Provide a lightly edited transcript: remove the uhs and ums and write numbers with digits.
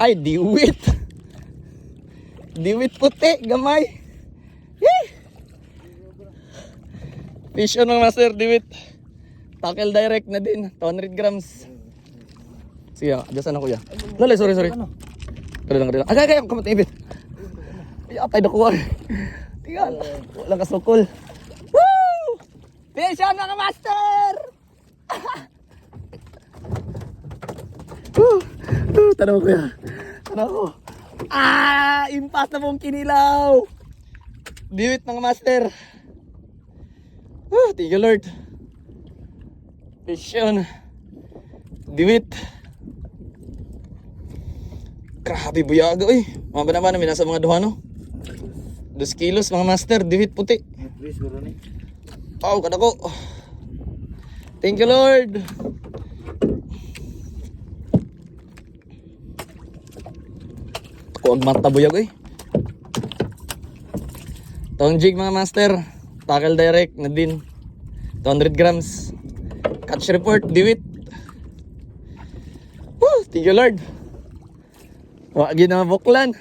Ay, diwit. Diwit puti, gamay. Yee! Fish on mga master, diwit. Tackle direct na din, 200 grams. Sige, adyasan ako ya. Lala, sorry. Kailang. Agay, kamatibit. Ay, atay na kuha. Tingnan, walang kasukol. Woo! Fish on mga master! Tanaw ko ya. Tanaw ko. Impas na pong kinilaw. Diwit mga master. Thank you Lord. Fish on. Diwit. Grabe buyaga eh. Mga ba naman nasa mga duha no? 2 kilos mga master. Diwit puti. Kada ko. Thank you Lord. Ako ang mata buyag eh. Tong jig mga master. Tackle direct na din. 200 grams. Catch report, diwit. Thank you Lord. Wagi na buklan.